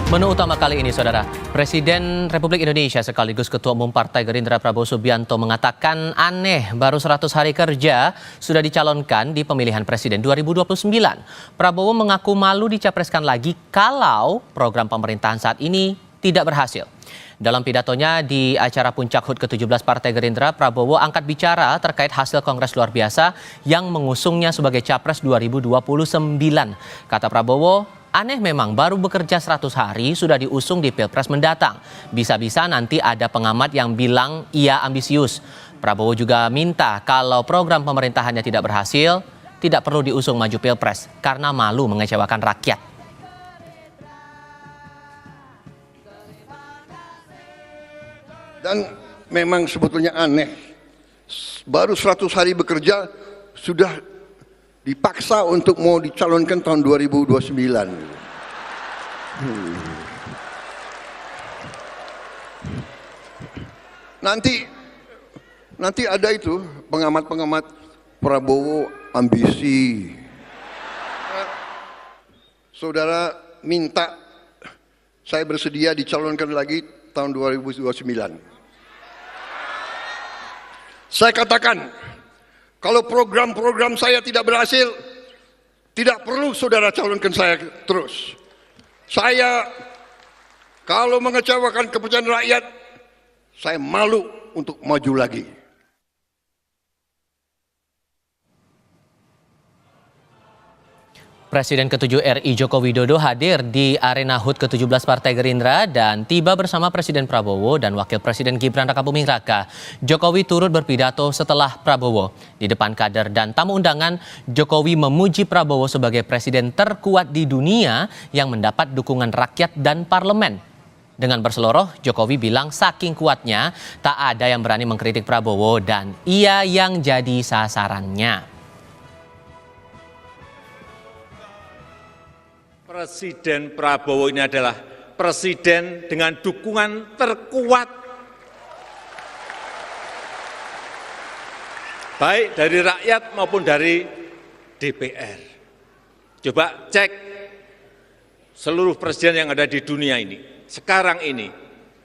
Menu utama kali ini, Saudara. Presiden Republik Indonesia sekaligus Ketua Umum Partai Gerindra Prabowo Subianto mengatakan aneh baru 100 hari kerja sudah dicalonkan di pemilihan Presiden 2029. Prabowo mengaku malu dicapreskan lagi kalau program pemerintahan saat ini tidak berhasil. Dalam pidatonya di acara Puncak HUT ke-17 Partai Gerindra, Prabowo angkat bicara terkait hasil Kongres luar biasa yang mengusungnya sebagai Capres 2029. Kata Prabowo, aneh memang baru bekerja 100 hari sudah diusung di Pilpres mendatang. Bisa-bisa nanti ada pengamat yang bilang ia ambisius. Prabowo juga minta kalau program pemerintahannya tidak berhasil, tidak perlu diusung maju Pilpres karena malu mengecewakan rakyat. Dan memang sebetulnya aneh, baru 100 hari bekerja sudah dipaksa untuk mau dicalonkan tahun 2029. Nanti ada itu pengamat-pengamat Prabowo ambisi. Saudara minta saya bersedia dicalonkan lagi tahun 2029. Saya katakan, kalau program-program saya tidak berhasil, tidak perlu saudara calonkan saya terus. Saya kalau mengecewakan kepercayaan rakyat, saya malu untuk maju lagi. Presiden ke-7 RI Joko Widodo hadir di arena HUT ke-17 Partai Gerindra dan tiba bersama Presiden Prabowo dan Wakil Presiden Gibran Rakabuming Raka. Jokowi turut berpidato setelah Prabowo. Di depan kader dan tamu undangan, Jokowi memuji Prabowo sebagai presiden terkuat di dunia yang mendapat dukungan rakyat dan parlemen. Dengan berseloroh, Jokowi bilang saking kuatnya tak ada yang berani mengkritik Prabowo dan ia yang jadi sasarannya. Presiden Prabowo ini adalah presiden dengan dukungan terkuat, baik dari rakyat maupun dari DPR. Coba cek seluruh presiden yang ada di dunia ini, sekarang ini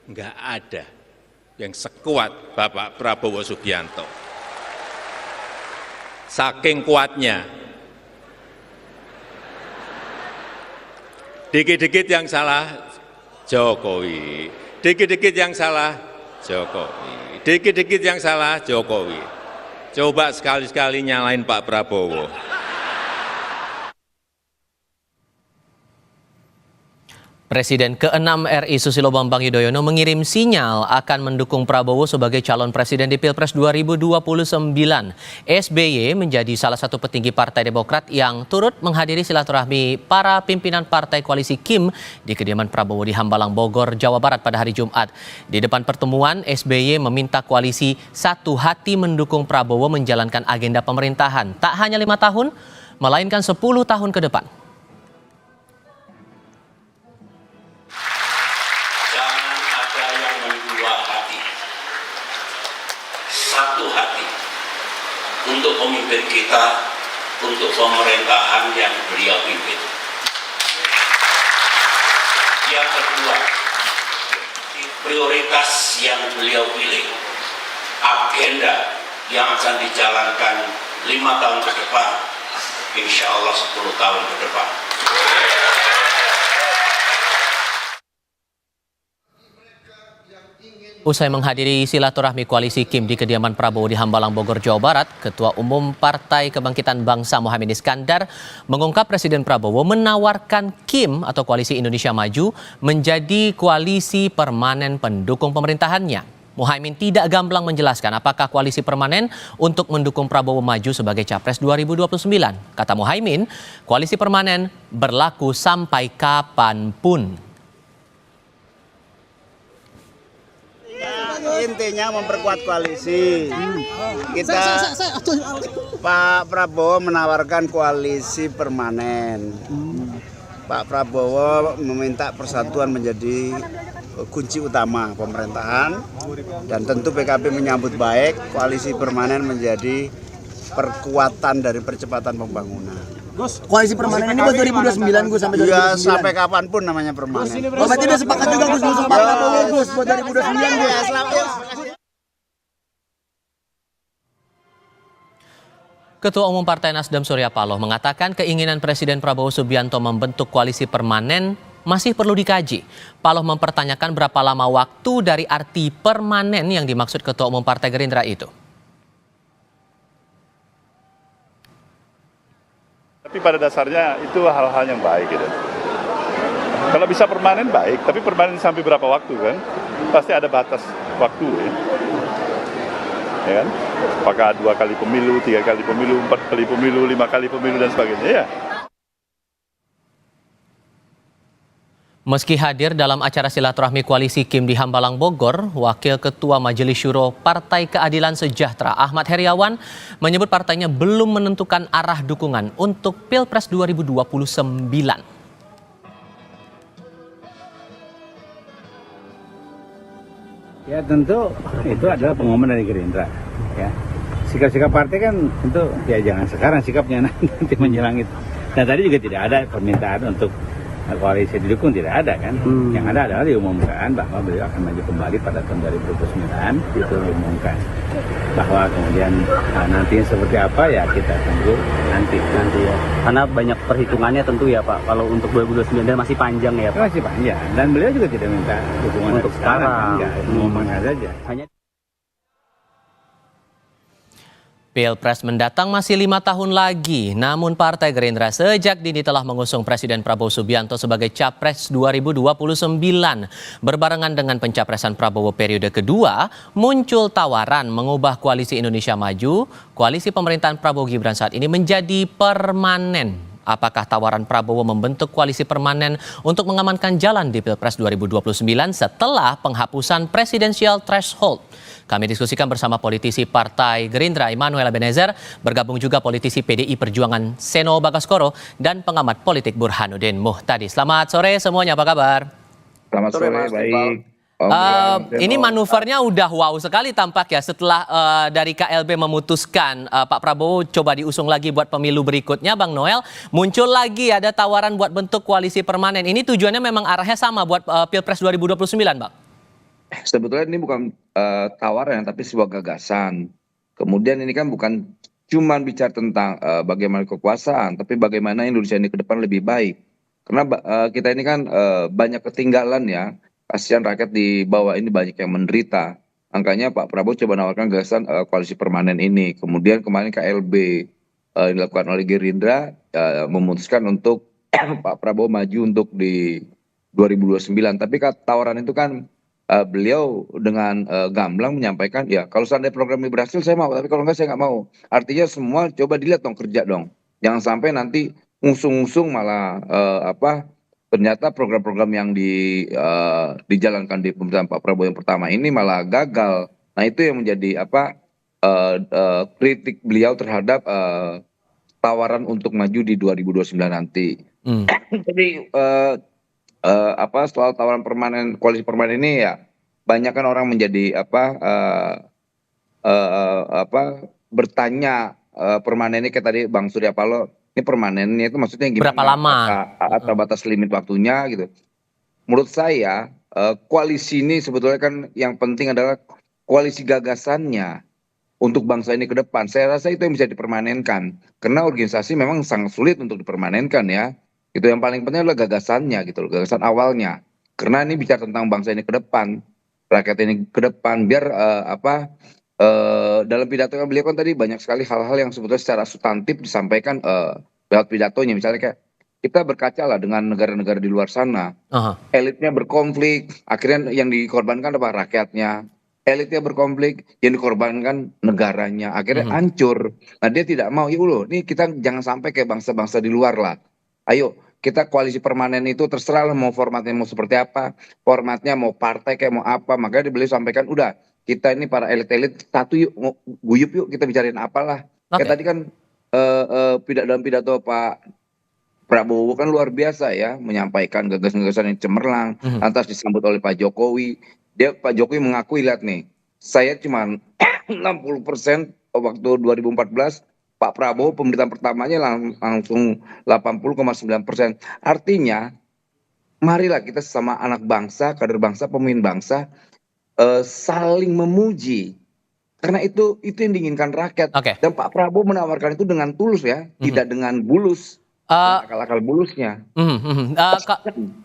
nggak ada yang sekuat Bapak Prabowo Subianto. Saking kuatnya. Dikit-dikit yang salah Jokowi, dikit-dikit yang salah Jokowi, dikit-dikit yang salah Jokowi. Coba sekali-sekali nyalain Pak Prabowo. Presiden ke-6 RI Susilo Bambang Yudhoyono mengirim sinyal akan mendukung Prabowo sebagai calon presiden di Pilpres 2029. SBY menjadi salah satu petinggi Partai Demokrat yang turut menghadiri silaturahmi para pimpinan Partai Koalisi Kim di kediaman Prabowo di Hambalang, Bogor, Jawa Barat pada hari Jumat. Di depan pertemuan, SBY meminta koalisi satu hati mendukung Prabowo menjalankan agenda pemerintahan tak hanya 5 tahun, melainkan 10 tahun ke depan. Satu hati untuk memimpin kita, untuk pemerintahan yang beliau pimpin. Yang kedua, prioritas yang beliau pilih, agenda yang akan dijalankan 5 tahun ke depan, insya Allah 10 tahun ke depan. Usai menghadiri silaturahmi koalisi Kim di kediaman Prabowo di Hambalang, Bogor, Jawa Barat, Ketua Umum Partai Kebangkitan Bangsa Muhaimin Iskandar mengungkap Presiden Prabowo menawarkan Kim atau Koalisi Indonesia Maju menjadi koalisi permanen pendukung pemerintahannya. Muhaimin tidak gamblang menjelaskan apakah koalisi permanen untuk mendukung Prabowo maju sebagai Capres 2029. Kata Muhaimin, koalisi permanen berlaku sampai kapanpun. Intinya memperkuat koalisi. Pak Prabowo menawarkan koalisi permanen. Pak Prabowo meminta persatuan menjadi kunci utama pemerintahan, dan tentu PKB menyambut baik koalisi permanen menjadi perkuatan dari percepatan pembangunan. Koalisi permanen ini buat 2029 Gus sampai 2029. Ya sampai kapanpun namanya permanen. Oh, berarti udah sepakat juga Gus ngusung Pak Prabowo Gus buat 2029 Gus. Ketua Umum Partai Nasdem Surya Paloh mengatakan keinginan Presiden Prabowo Subianto membentuk koalisi permanen masih perlu dikaji. Paloh mempertanyakan berapa lama waktu dari arti permanen yang dimaksud Ketua Umum Partai Gerindra itu. Tapi pada dasarnya itu hal-hal yang baik gitu. Kalau bisa permanen baik, tapi permanen sampai berapa waktu kan? Pasti ada batas waktu ya. Ya kan? Apakah 2 kali pemilu, 3 kali pemilu, 4 kali pemilu, 5 kali pemilu dan sebagainya ya. Meski hadir dalam acara silaturahmi koalisi Kim di Hambalang Bogor, Wakil Ketua Majelis Syuro Partai Keadilan Sejahtera Ahmad Heriawan menyebut partainya belum menentukan arah dukungan untuk Pilpres 2029. Ya tentu itu adalah pengumuman dari Gerindra. Ya. Sikap-sikap partai kan tentu ya jangan sekarang sikapnya nanti menjelang itu. Dan tadi juga tidak ada permintaan untuk koalisi didukung, tidak ada kan. Yang ada adalah diumumkan bahwa beliau akan maju kembali pada tahun 2029, itu diumumkan. Bahwa kemudian nanti seperti apa ya kita tunggu nanti ya. Karena banyak perhitungannya tentu ya Pak, kalau untuk 2029 masih panjang ya Pak. Masih panjang, dan beliau juga tidak minta dukungan untuk sekarang. Enggak, ngomongnya saja. Pilpres mendatang masih 5 tahun lagi, namun Partai Gerindra sejak dini telah mengusung Presiden Prabowo Subianto sebagai Capres 2029. Berbarengan dengan pencapresan Prabowo periode kedua, muncul tawaran mengubah Koalisi Indonesia Maju, koalisi pemerintahan Prabowo Gibran saat ini menjadi permanen. Apakah tawaran Prabowo membentuk koalisi permanen untuk mengamankan jalan di Pilpres 2029 setelah penghapusan presidensial threshold? Kami diskusikan bersama politisi Partai Gerindra Immanuel Ebenezer, bergabung juga politisi PDI Perjuangan Seno Bagaskoro, dan pengamat politik Burhanuddin Muhtadi. Selamat sore semuanya, apa kabar? Selamat sore, baik. Ini manuvernya udah wow sekali tampak ya setelah dari KLB memutuskan Pak Prabowo coba diusung lagi buat pemilu berikutnya, Bang Noel. Muncul lagi ada tawaran buat bentuk koalisi permanen. Ini tujuannya memang arahnya sama buat Pilpres 2029, Bang? Sebetulnya ini bukan tawaran tapi sebuah gagasan. Kemudian ini kan bukan cuma bicara tentang bagaimana kekuasaan, tapi bagaimana Indonesia ini ke depan lebih baik. Karena kita ini kan banyak ketinggalan ya. Kasihan rakyat di bawah ini banyak yang menderita. Makanya Pak Prabowo coba menawarkan gagasan koalisi permanen ini. Kemudian kemarin KLB dilakukan oleh Gerindra memutuskan untuk Pak Prabowo maju untuk di 2029. Tapi tawaran itu kan beliau dengan gamblang menyampaikan ya kalau seandainya program ini berhasil saya mau, tapi kalau enggak saya nggak mau. Artinya semua coba dilihat dong, kerja dong. Jangan sampai nanti ngusung-ngusung malah ternyata program-program yang dijalankan di pemerintahan Pak Prabowo yang pertama ini malah gagal. Nah itu yang menjadi kritik beliau terhadap tawaran untuk maju di 2029 nanti. Jadi soal tawaran permanen, koalisi permanen ini ya banyak kan orang menjadi bertanya permanen ini kayak tadi Bang Surya Paloh. Ini permanennya itu maksudnya gimana? Berapa lama? Atau batas limit waktunya gitu. Menurut saya koalisi ini sebetulnya kan yang penting adalah koalisi gagasannya untuk bangsa ini ke depan. Saya rasa itu yang bisa dipermanenkan. Karena organisasi memang sangat sulit untuk dipermanenkan ya. Itu yang paling penting adalah gagasannya gitu loh, gagasan awalnya. Karena ini bicara tentang bangsa ini ke depan, rakyat ini ke depan. Biar dalam pidato yang beliau kan tadi banyak sekali hal-hal yang sebetulnya secara substantif disampaikan lewat pidatonya. Misalnya kayak kita berkaca lah dengan negara-negara di luar sana. Elitnya berkonflik, akhirnya yang dikorbankan apa? Rakyatnya. Elitnya berkonflik, yang dikorbankan negaranya. Akhirnya hancur. Nah dia tidak mau, ya Allah, nih kita jangan sampai kayak bangsa-bangsa di luar lah. Ayo kita koalisi permanen itu terserah lah mau formatnya mau seperti apa. Formatnya mau partai kayak mau apa. Makanya beliau sampaikan udah. Kita ini para elit-elit satu yuk, guyup yuk kita bicarain apalah. Kayak tadi kan dalam pidato Pak Prabowo kan luar biasa ya, menyampaikan gagasan-gagasan yang cemerlang, lantas disambut oleh Pak Jokowi. Pak Jokowi mengakui, lihat nih, saya cuma 60% waktu 2014 Pak Prabowo pemerintahan pertamanya langsung 80,9%. Artinya, marilah kita sesama anak bangsa, kader bangsa, pemimpin bangsa, saling memuji. Karena itu yang diinginkan rakyat. Dan Pak Prabowo menawarkan itu dengan tulus ya, tidak dengan bulus. Akal-akal bulusnya.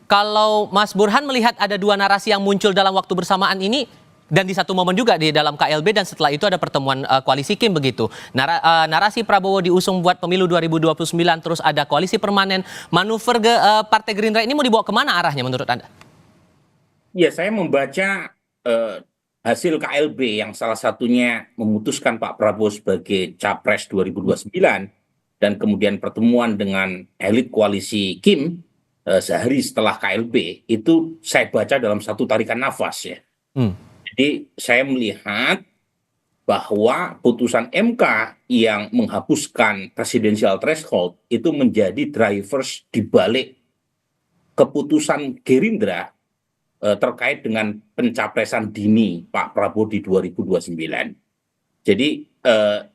Kalau Mas Burhan melihat ada dua narasi yang muncul dalam waktu bersamaan ini, dan di satu momen juga di dalam KLB, dan setelah itu ada pertemuan koalisi Kim begitu. Narasi Prabowo diusung buat pemilu 2029, terus ada koalisi permanen. Manuver Partai Gerindra ini mau dibawa kemana arahnya menurut Anda? Ya, saya membaca hasil KLB yang salah satunya memutuskan Pak Prabowo sebagai Capres 2029, dan kemudian pertemuan dengan elit koalisi Kim sehari setelah KLB, itu saya baca dalam satu tarikan nafas ya. Jadi saya melihat bahwa putusan MK yang menghapuskan presidensial threshold itu menjadi drivers dibalik keputusan Gerindra terkait dengan pencapresan dini Pak Prabowo di 2029. Jadi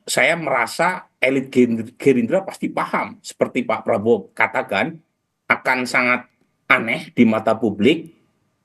saya merasa elit Gerindra pasti paham, seperti Pak Prabowo katakan, akan sangat aneh di mata publik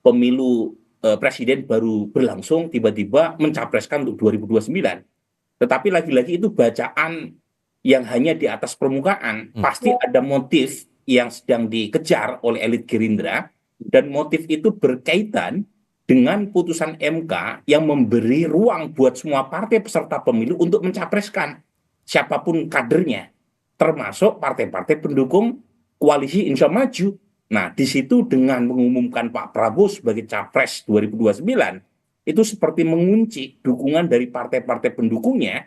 pemilu presiden baru berlangsung tiba-tiba mencapreskan untuk 2029. Tetapi lagi-lagi itu bacaan yang hanya di atas permukaan. Pasti ada motif yang sedang dikejar oleh elit Gerindra, dan motif itu berkaitan dengan putusan MK yang memberi ruang buat semua partai peserta pemilu untuk mencapreskan siapapun kadernya, termasuk partai-partai pendukung koalisi Indonesia Maju. Nah, di situ dengan mengumumkan Pak Prabowo sebagai Capres 2029, itu seperti mengunci dukungan dari partai-partai pendukungnya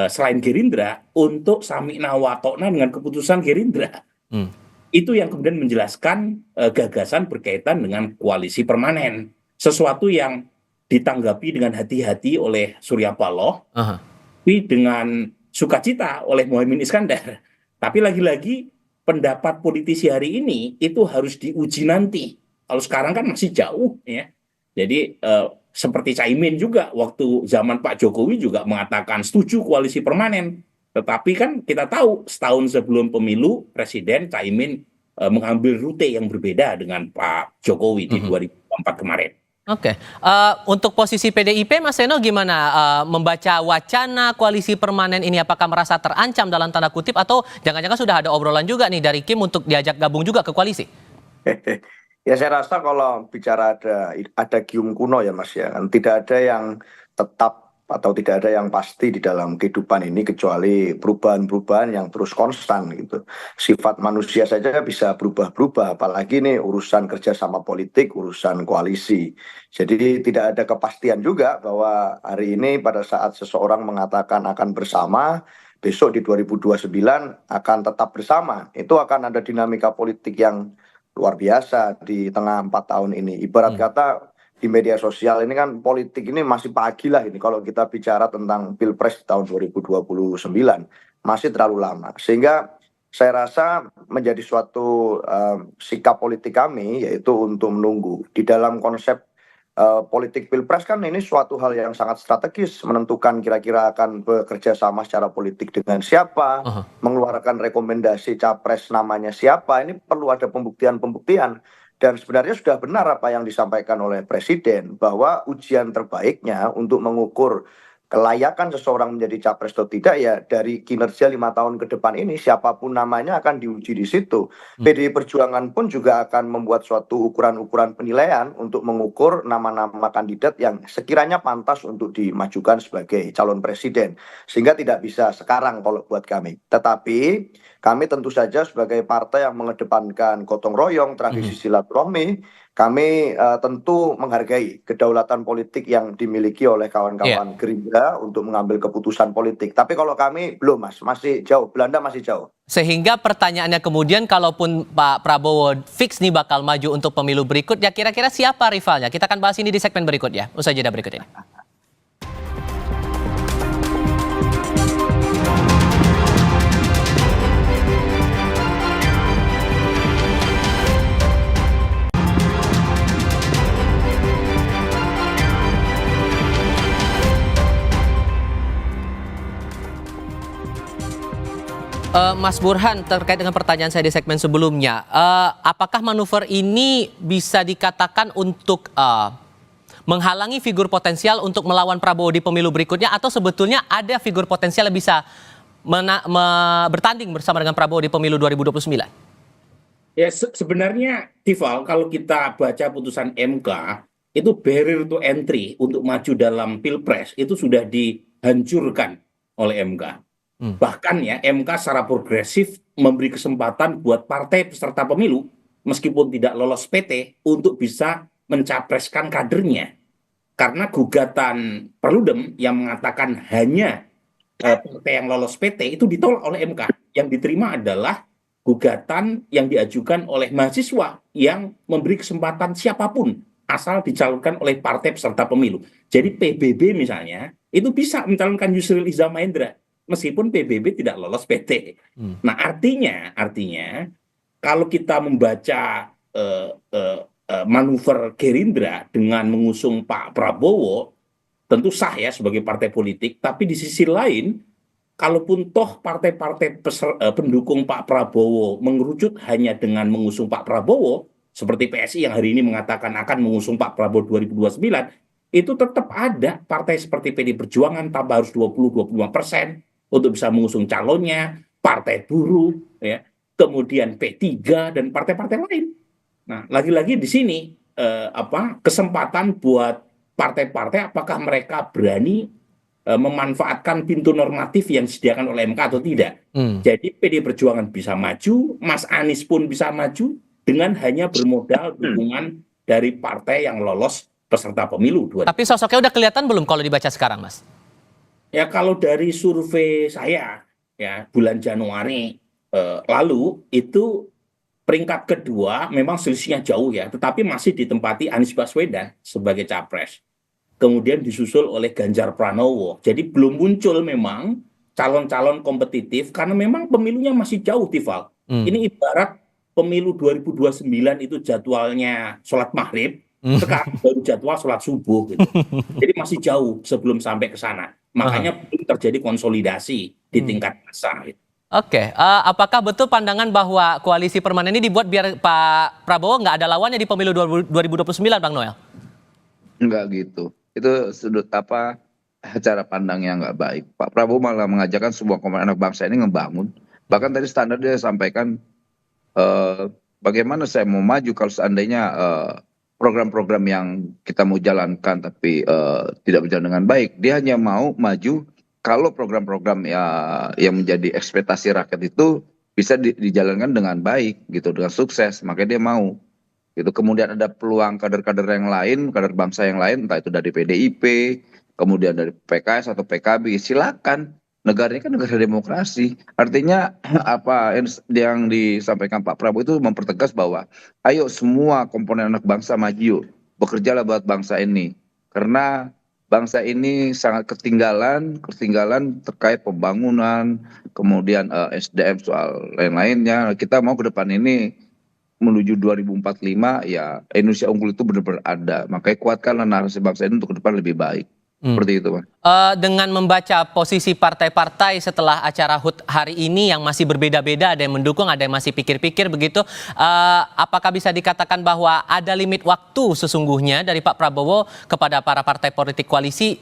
selain Gerindra untuk sami'na wa ta'na dengan keputusan Gerindra. Itu yang kemudian menjelaskan gagasan berkaitan dengan koalisi permanen. Sesuatu yang ditanggapi dengan hati-hati oleh Surya Paloh, tapi dengan sukacita oleh Muhaimin Iskandar. Tapi lagi-lagi pendapat politisi hari ini itu harus diuji nanti. Kalau sekarang kan masih jauh ya. Jadi seperti Caimin juga waktu zaman Pak Jokowi juga mengatakan setuju koalisi permanen. Tetapi kan kita tahu setahun sebelum pemilu Presiden Caimin mengambil rute yang berbeda dengan Pak Jokowi di 2024 kemarin. Oke, untuk posisi PDIP, Mas Seno gimana membaca wacana koalisi permanen ini? Apakah merasa terancam dalam tanda kutip, atau jangan-jangan sudah ada obrolan juga nih dari Kim untuk diajak gabung juga ke koalisi? Ya, saya rasa kalau bicara ada gium kuno ya Mas ya, kan tidak ada yang tetap atau tidak ada yang pasti di dalam kehidupan ini kecuali perubahan-perubahan yang terus konstan gitu. Sifat manusia saja bisa berubah-berubah, apalagi ini urusan kerjasama politik, urusan koalisi. Jadi tidak ada kepastian juga bahwa hari ini pada saat seseorang mengatakan akan bersama, besok di 2029 akan tetap bersama. Itu akan ada dinamika politik yang luar biasa di tengah 4 tahun ini. Ibarat kata di media sosial ini kan politik ini masih pagi lah ini kalau kita bicara tentang Pilpres di tahun 2029 masih terlalu lama, sehingga saya rasa menjadi suatu sikap politik kami yaitu untuk menunggu di dalam konsep politik Pilpres. Kan ini suatu hal yang sangat strategis, menentukan kira-kira akan bekerja sama secara politik dengan siapa, mengeluarkan rekomendasi capres namanya siapa. Ini perlu ada pembuktian-pembuktian. Dan sebenarnya sudah benar apa yang disampaikan oleh Presiden, bahwa ujian terbaiknya untuk mengukur kelayakan seseorang menjadi capres atau tidak ya dari kinerja 5 tahun ke depan ini, siapapun namanya akan diuji di situ. PDI Perjuangan pun juga akan membuat suatu ukuran-ukuran penilaian untuk mengukur nama-nama kandidat yang sekiranya pantas untuk dimajukan sebagai calon presiden. Sehingga tidak bisa sekarang kalau buat kami. Tetapi kami tentu saja sebagai partai yang mengedepankan gotong royong, tradisi silaturahmi, kami tentu menghargai kedaulatan politik yang dimiliki oleh kawan-kawan Gerindra untuk mengambil keputusan politik. Tapi kalau kami belum Mas, masih jauh, Belanda masih jauh. Sehingga pertanyaannya kemudian, kalaupun Pak Prabowo fix nih bakal maju untuk pemilu berikut, ya kira-kira siapa rivalnya? Kita akan bahas ini di segmen berikutnya, usai jeda berikut ini. Mas Burhan, terkait dengan pertanyaan saya di segmen sebelumnya, apakah manuver ini bisa dikatakan untuk menghalangi figur potensial untuk melawan Prabowo di pemilu berikutnya, atau sebetulnya ada figur potensial yang bisa bertanding bersama dengan Prabowo di pemilu 2029? Ya sebenarnya Tifal, kalau kita baca putusan MK, itu barrier to entry untuk maju dalam Pilpres itu sudah dihancurkan oleh MK. Bahkan ya MK secara progresif memberi kesempatan buat partai peserta pemilu meskipun tidak lolos PT untuk bisa mencapreskan kadernya. Karena gugatan Perludem yang mengatakan hanya partai yang lolos PT itu ditolak oleh MK. Yang diterima adalah gugatan yang diajukan oleh mahasiswa yang memberi kesempatan siapapun asal dicalonkan oleh partai peserta pemilu. Jadi PBB misalnya itu bisa mencalonkan Yusril Iza Mahendra meskipun PBB tidak lolos PT. Nah artinya kalau kita membaca manuver Gerindra dengan mengusung Pak Prabowo, tentu sah ya sebagai partai politik, tapi di sisi lain, kalaupun toh partai-partai pendukung Pak Prabowo mengerucut hanya dengan mengusung Pak Prabowo, seperti PSI yang hari ini mengatakan akan mengusung Pak Prabowo 2029, itu tetap ada partai seperti PD Perjuangan tambah harus 20-25% untuk bisa mengusung calonnya, partai buruh, ya, kemudian P3 dan partai-partai lain. Nah, lagi-lagi di sini kesempatan buat partai-partai apakah mereka berani memanfaatkan pintu normatif yang disediakan oleh MK atau tidak. Jadi PD Perjuangan bisa maju, Mas Anies pun bisa maju dengan hanya bermodal dukungan dari partai yang lolos peserta pemilu. Tapi sosoknya udah kelihatan belum kalau dibaca sekarang, Mas? Ya kalau dari survei saya ya bulan Januari lalu itu peringkat kedua memang selisihnya jauh ya, tetapi masih ditempati Anies Baswedan sebagai capres. Kemudian disusul oleh Ganjar Pranowo. Jadi belum muncul memang calon-calon kompetitif karena memang pemilunya masih jauh, Tifal. Ini ibarat pemilu 2029 itu jadwalnya sholat maghrib, sekarang baru jadwal sholat subuh gitu. Jadi masih jauh sebelum sampai ke sana. Makanya belum terjadi konsolidasi di tingkat massa. Gitu. Oke, apakah betul pandangan bahwa koalisi permanen ini dibuat biar Pak Prabowo nggak ada lawannya di pemilu 2029, Bang Noel? Enggak gitu. Itu sudut cara pandang yang nggak baik. Pak Prabowo malah mengajarkan sebuah komunitas anak bangsa ini ngebangun. Bahkan tadi standar dia sampaikan bagaimana saya mau maju kalau seandainya program-program yang kita mau jalankan tapi tidak berjalan dengan baik. Dia hanya mau maju kalau program-program yang menjadi ekspektasi rakyat itu bisa dijalankan dengan baik gitu, dengan sukses. Makanya dia mau. Gitu. Kemudian ada peluang kader-kader yang lain, kader bangsa yang lain, entah itu dari PDIP, kemudian dari PKS atau PKB, silakan. Negara ini kan negara demokrasi. Artinya apa yang disampaikan Pak Prabowo itu mempertegas bahwa ayo semua komponen anak bangsa maju, bekerjalah buat bangsa ini. Karena bangsa ini sangat ketinggalan terkait pembangunan, kemudian SDM soal lain-lainnya. Kita mau ke depan ini menuju 2045 ya Indonesia unggul itu benar-benar ada. Makanya kuatkanlah narasi bangsa ini untuk ke depan lebih baik. Seperti itu, Pak. Dengan membaca posisi partai-partai setelah acara HUT hari ini yang masih berbeda-beda, ada yang mendukung, ada yang masih pikir-pikir begitu, apakah bisa dikatakan bahwa ada limit waktu sesungguhnya dari Pak Prabowo kepada para partai politik koalisi,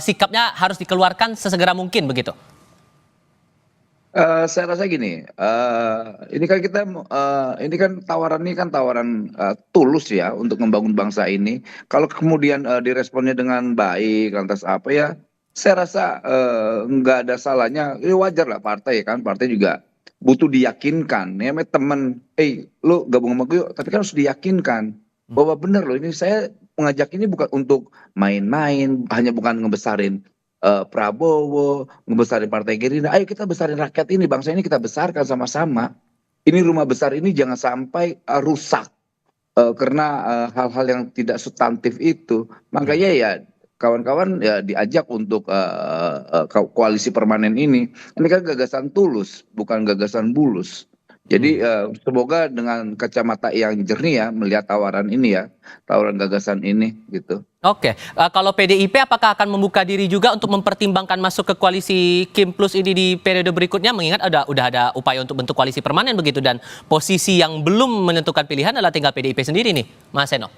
sikapnya harus dikeluarkan sesegera mungkin begitu? Saya rasa gini, ini kan tawaran tulus ya untuk membangun bangsa ini. Kalau kemudian diresponnya dengan baik, lantas apa ya? Saya rasa nggak ada salahnya. Ini wajar lah partai kan, partai juga butuh diyakinkan. Ya, teman, lu gabung sama gue, yuk. Tapi kan harus diyakinkan bahwa benar loh. Ini saya mengajak ini bukan untuk main-main, hanya bukan ngebesarin Prabowo, ngebesarin partai Gerindra. Ayo kita besarin rakyat ini, bangsa ini kita besarkan sama-sama. Ini rumah besar ini jangan sampai rusak karena hal-hal yang tidak substantif itu. Makanya ya kawan-kawan ya diajak untuk koalisi permanen ini. Ini kan gagasan tulus, bukan gagasan bulus. Jadi semoga dengan kacamata yang jernih ya melihat tawaran ini ya, tawaran gagasan ini gitu. Oke, kalau PDIP apakah akan membuka diri juga untuk mempertimbangkan masuk ke koalisi Kim Plus ini di periode berikutnya, mengingat udah ada upaya untuk bentuk koalisi permanen begitu, dan posisi yang belum menentukan pilihan adalah tinggal PDIP sendiri nih, Mas Seno?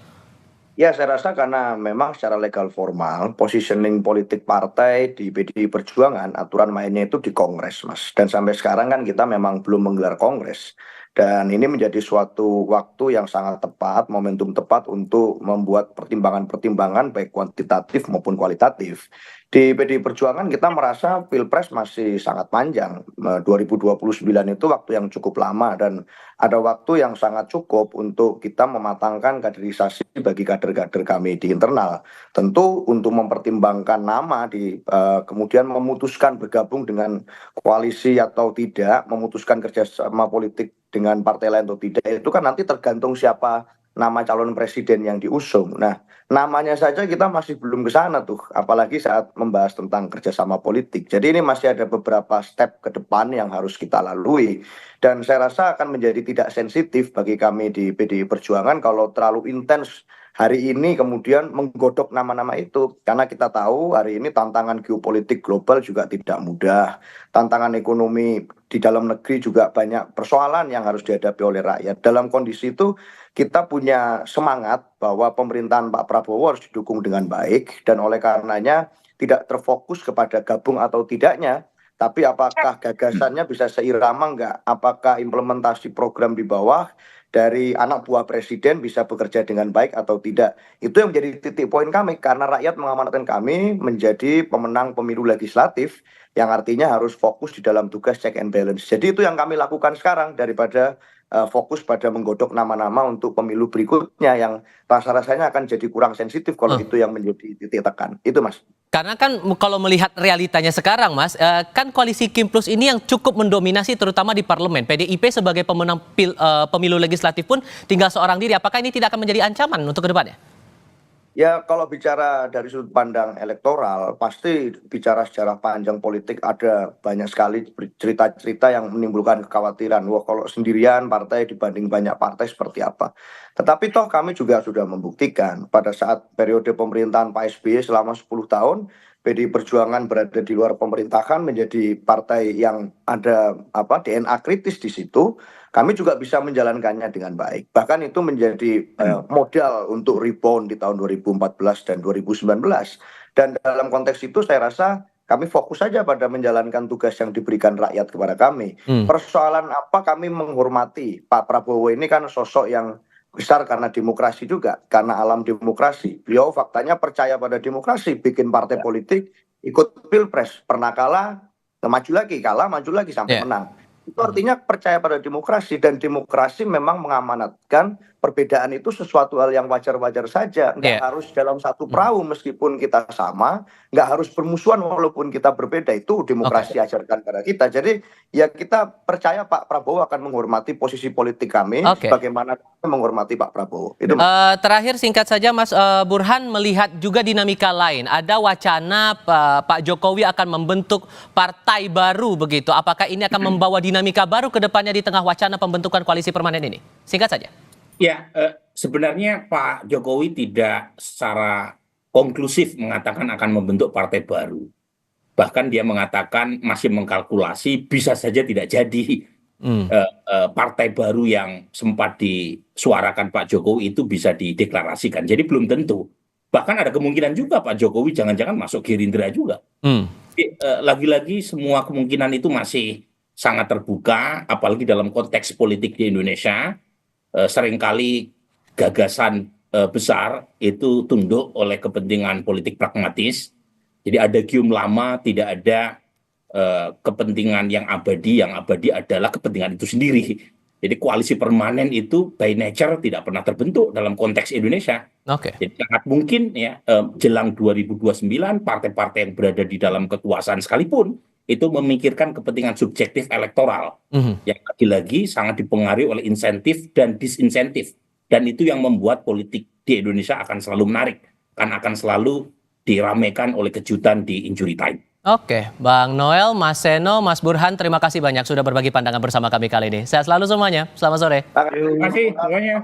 Ya, saya rasa karena memang secara legal formal, positioning politik partai di PDI Perjuangan, aturan mainnya itu di Kongres, Mas. Dan sampai sekarang kan kita memang belum menggelar Kongres. Dan ini menjadi suatu waktu yang sangat tepat, momentum tepat untuk membuat pertimbangan-pertimbangan baik kuantitatif maupun kualitatif. Di PDI Perjuangan kita merasa Pilpres masih sangat panjang. 2029 itu waktu yang cukup lama dan ada waktu yang sangat cukup untuk kita mematangkan kaderisasi bagi kader-kader kami di internal. Tentu untuk mempertimbangkan nama kemudian memutuskan bergabung dengan koalisi atau tidak, memutuskan kerjasama politik dengan partai lain atau tidak, itu kan nanti tergantung siapa nama calon presiden yang diusung. Nah, namanya saja kita masih belum ke sana tuh, apalagi saat membahas tentang kerjasama politik. Jadi ini masih ada beberapa step ke depan yang harus kita lalui. Dan saya rasa akan menjadi tidak sensitif bagi kami di PDI Perjuangan kalau terlalu intens hari ini kemudian menggodok nama-nama itu. Karena kita tahu hari ini tantangan geopolitik global juga tidak mudah. Tantangan ekonomi di dalam negeri juga banyak persoalan yang harus dihadapi oleh rakyat. Dalam kondisi itu kita punya semangat bahwa pemerintahan Pak Prabowo harus didukung dengan baik, dan oleh karenanya tidak terfokus kepada gabung atau tidaknya, tapi apakah gagasannya bisa seirama enggak, apakah implementasi program di bawah dari anak buah presiden bisa bekerja dengan baik atau tidak. Itu yang menjadi titik poin kami, karena rakyat mengamanatkan kami menjadi pemenang pemilu legislatif, yang artinya harus fokus di dalam tugas check and balance. Jadi itu yang kami lakukan sekarang, daripada fokus pada menggodok nama-nama untuk pemilu berikutnya yang rasa-rasanya akan jadi kurang sensitif kalau itu yang menjadi titik tekan. Itu, Mas. Karena kan kalau melihat realitanya sekarang, Mas, kan koalisi Kim Plus ini yang cukup mendominasi terutama di parlemen. PDIP sebagai pemenang pemilu legislatif pun tinggal seorang diri. Apakah ini tidak akan menjadi ancaman untuk kedepannya? Ya, kalau bicara dari sudut pandang elektoral, pasti bicara sejarah panjang politik ada banyak sekali cerita-cerita yang menimbulkan kekhawatiran. Wah, kalau sendirian partai dibanding banyak partai seperti apa. Tetapi toh kami juga sudah membuktikan pada saat periode pemerintahan Pak SBY selama 10 tahun, PDI Perjuangan berada di luar pemerintahan menjadi partai yang ada DNA kritis di situ. Kami juga bisa menjalankannya dengan baik. Bahkan itu menjadi modal untuk rebound di tahun 2014 dan 2019. Dan dalam konteks itu saya rasa kami fokus saja pada menjalankan tugas yang diberikan rakyat kepada kami. Persoalan apa, kami menghormati Pak Prabowo ini kan sosok yang besar karena demokrasi juga, karena alam demokrasi. Beliau faktanya percaya pada demokrasi, bikin partai politik, ikut pilpres, pernah kalah, maju lagi, kalah, maju lagi sampai menang. Itu artinya percaya pada demokrasi, dan demokrasi memang mengamanatkan perbedaan itu sesuatu hal yang wajar-wajar saja. Nggak harus dalam satu perahu meskipun kita sama, nggak harus bermusuhan walaupun kita berbeda. Itu demokrasi ajarkan pada kita. Jadi ya kita percaya Pak Prabowo akan menghormati posisi politik kami, bagaimana menghormati Pak Prabowo. Itu terakhir singkat saja, Mas Burhan, melihat juga dinamika lain. Ada wacana Pak Jokowi akan membentuk partai baru begitu. Apakah ini akan membawa dinamika baru ke depannya di tengah wacana pembentukan koalisi permanen ini? Singkat saja. Ya, sebenarnya Pak Jokowi tidak secara konklusif mengatakan akan membentuk partai baru. Bahkan dia mengatakan masih mengkalkulasi bisa saja tidak jadi partai baru yang sempat disuarakan Pak Jokowi itu bisa dideklarasikan. Jadi belum tentu. Bahkan ada kemungkinan juga Pak Jokowi jangan-jangan masuk Gerindra juga. Lagi-lagi semua kemungkinan itu masih sangat terbuka, apalagi dalam konteks politik di Indonesia. Seringkali gagasan besar itu tunduk oleh kepentingan politik pragmatis. Jadi ada gium lama, tidak ada kepentingan yang abadi adalah kepentingan itu sendiri. Jadi koalisi permanen itu by nature tidak pernah terbentuk dalam konteks Indonesia. Jadi sangat mungkin ya jelang 2029 partai-partai yang berada di dalam kekuasaan sekalipun itu memikirkan kepentingan subjektif elektoral yang lagi-lagi sangat dipengaruhi oleh insentif dan disinsentif, dan itu yang membuat politik di Indonesia akan selalu menarik, akan selalu diramaikan oleh kejutan di injury time. Oke, Bang Noel, Mas Seno, Mas Burhan, terima kasih banyak sudah berbagi pandangan bersama kami kali ini. Sehat selalu semuanya. Selamat sore. Terima kasih semuanya.